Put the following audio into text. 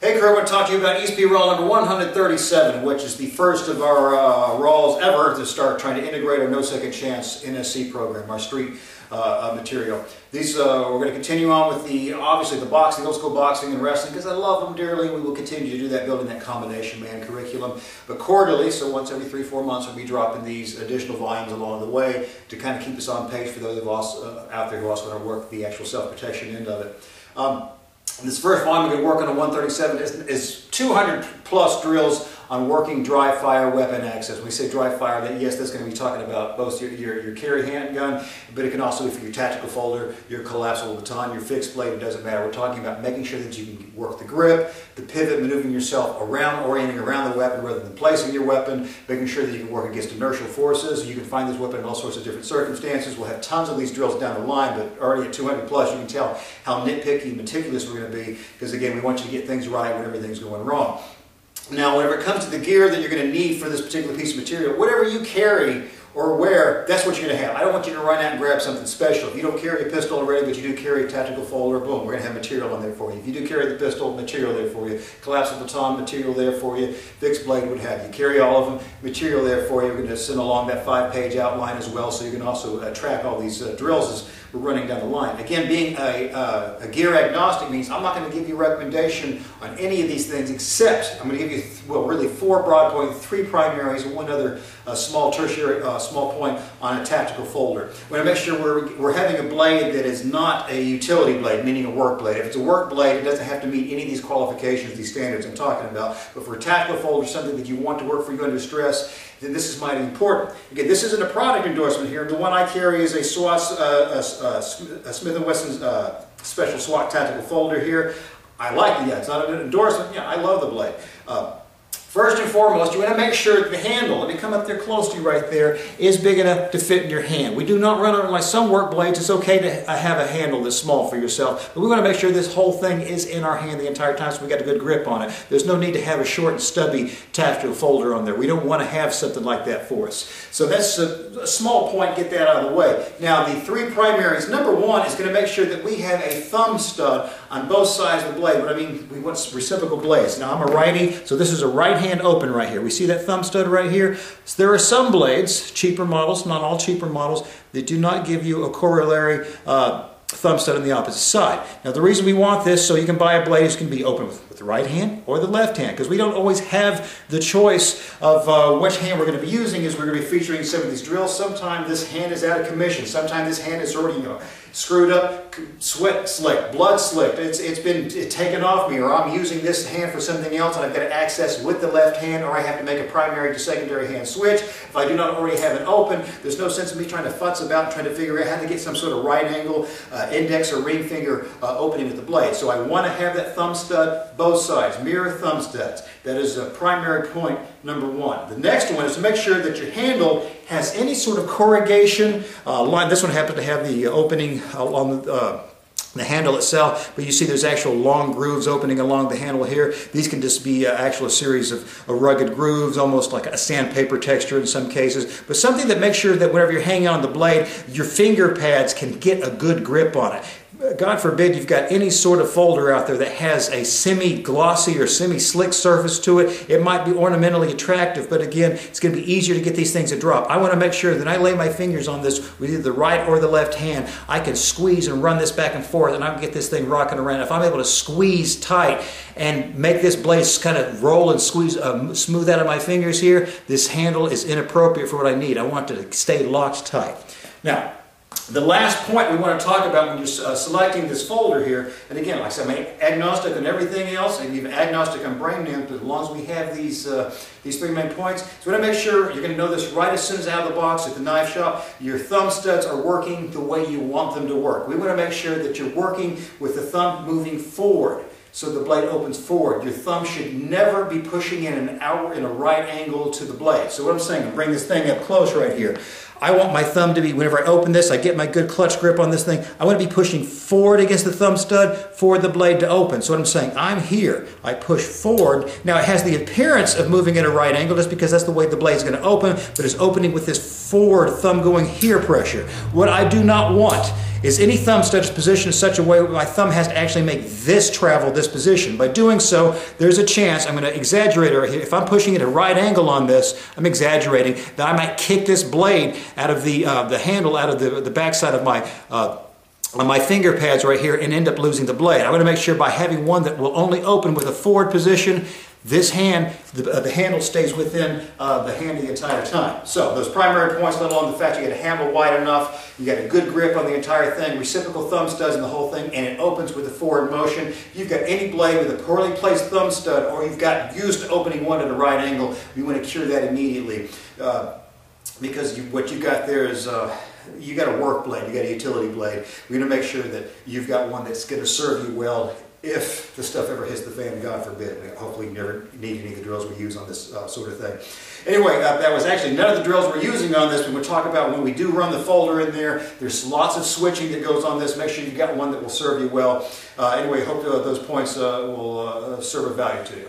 Hey Kurt, I want to talk to you about ESP roll number 137, which is the first of our rolls ever to start trying to integrate our No Second Chance NSC program, our street material. These we're going to continue on with obviously the boxing, old school boxing and wrestling, because I love them dearly. We will continue to do that, building that combination man curriculum. But quarterly, so once every 3-4 months, we'll be dropping these additional volumes along the way to kind of keep us on pace for those of us out there who also want to work the actual self-protection end of it. This first volume we're going to work on 137 is 200 plus drills on working dry fire weapon access. When we say dry fire, yes, that's going to be talking about both your carry handgun, but it can also be for your tactical folder, your collapsible baton, your fixed blade, it doesn't matter. We're talking about making sure that you can work the grip, the pivot, maneuvering yourself around, orienting around the weapon rather than placing your weapon, making sure that you can work against inertial forces. You can find this weapon in all sorts of different circumstances. We'll have tons of these drills down the line, but already at 200 plus, you can tell how nitpicky and meticulous we're going to be, because again, we want you to get things right when everything's going wrong. Now, whenever it comes to the gear that you're going to need for this particular piece of material, whatever you carry or wear, that's what you're going to have. I don't want you to run out and grab something special. If you don't carry a pistol already, but you do carry a tactical folder, boom, we're going to have material on there for you. If you do carry the pistol, material there for you. Collapsible baton, material there for you. Fixed blade, what have you. Carry all of them, material there for you. We're going to send along that 5-page outline as well, so you can also track all these drills as we're running down the line. Again, being a gear agnostic means I'm not going to give you a recommendation on any of these things, except I'm going to give you, well, really 4 broad points, 3 primaries, and 1 other small tertiary, small point on a tactical folder. We're going to make sure we're having a blade that is not a utility blade, meaning a work blade. If it's a work blade, it doesn't have to meet any of these qualifications, these standards I'm talking about. But for a tactical folder, something that you want to work for you under stress, then this is mighty important. Again, this isn't a product endorsement here. The one I carry is a Smith & Wesson special SWAT tactical folder here. I like the, it's not an endorsement. Yeah, I love the blade. First and foremost, you want to make sure that the handle, let me come up there close to you right there, is big enough to fit in your hand. We do not run on like some work blades. It's okay to have a handle that's small for yourself, but we want to make sure this whole thing is in our hand the entire time so we got a good grip on it. There's no need to have a short and stubby tactical folder on there. We don't want to have something like that for us. So that's a small point, get that out of the way. Now the 3 primaries, number 1 is going to make sure that we have a thumb stud on both sides of the blade. What I mean, we want reciprocal blades. Now I'm a righty, so this is a right hand open right here. We see that thumb stud right here? So there are some blades, cheaper models, not all cheaper models, that do not give you a corollary thumb stud on the opposite side. Now the reason we want this, so you can buy a blade that can be open with the right hand or the left hand, because we don't always have the choice of which hand we're going to be using as we're going to be featuring some of these drills. Sometimes this hand is out of commission. Sometimes this hand is already screwed up, sweat slicked, blood slicked. It's been taken off me, or I'm using this hand for something else and I've got to access with the left hand, or I have to make a primary to secondary hand switch. If I do not already have it open, there's no sense in me trying to futz about and trying to figure out how to get some sort of right angle, index or ring finger opening with the blade. So I want to have that thumb stud, both sides, mirror thumb studs. That is a primary point number 1. The next one is to make sure that your handle has any sort of corrugation line. This one happens to have the opening along the handle itself, but you see there's actual long grooves opening along the handle here. These can just be actually a series of rugged grooves, almost like a sandpaper texture in some cases, but something that makes sure that whenever you're hanging on the blade, your finger pads can get a good grip on it. God forbid you've got any sort of folder out there that has a semi-glossy or semi-slick surface to it. It might be ornamentally attractive, but again, it's going to be easier to get these things to drop. I want to make sure that I lay my fingers on this with either the right or the left hand. I can squeeze and run this back and forth, and I can get this thing rocking around. If I'm able to squeeze tight and make this blade kind of roll and squeeze smooth out of my fingers here, this handle is inappropriate for what I need. I want it to stay locked tight. Now, the last point we want to talk about when you're selecting this folder here, and again, like I said, I'm agnostic on everything else, and even agnostic on brain names, but as long as we have these 3 main points, so we want to make sure you're going to know this right as soon as out of the box at the knife shop. Your thumb studs are working the way you want them to work. We want to make sure that you're working with the thumb moving forward, so the blade opens forward. Your thumb should never be pushing in a right angle to the blade. So what I'm saying, I'm bringing this thing up close right here. I want my thumb to be, whenever I open this, I get my good clutch grip on this thing. I want to be pushing forward against the thumb stud for the blade to open. So what I'm saying, I'm here. I push forward. Now it has the appearance of moving at a right angle just because that's the way the blade is going to open, but it's opening with this forward thumb going here pressure. What I do not want is any thumb stud is positioned in such a way that my thumb has to actually make this travel this position. By doing so, there's a chance, I'm going to exaggerate it right here, if I'm pushing it at a right angle on this, I'm exaggerating, that I might kick this blade out of the handle, out of the backside of my on my finger pads right here and end up losing the blade. I'm going to make sure by having one that will only open with a forward position, this hand, the handle stays within the hand the entire time. So those primary points, let alone the fact you get a handle wide enough, you got a good grip on the entire thing, reciprocal thumb studs in the whole thing, and it opens with a forward motion. If you've got any blade with a poorly placed thumb stud, or you've got used to opening one at a right angle, you want to cure that immediately. Because what you got there is you got a work blade, you got a utility blade. We're going to make sure that you've got one that's going to serve you well if the stuff ever hits the fan, God forbid. Hopefully you never need any of the drills we use on this sort of thing. Anyway, that was actually none of the drills we're using on this. We're going to talk about when we do run the folder in there. There's lots of switching that goes on this. Make sure you've got one that will serve you well. Anyway, hope those points will serve a value to you.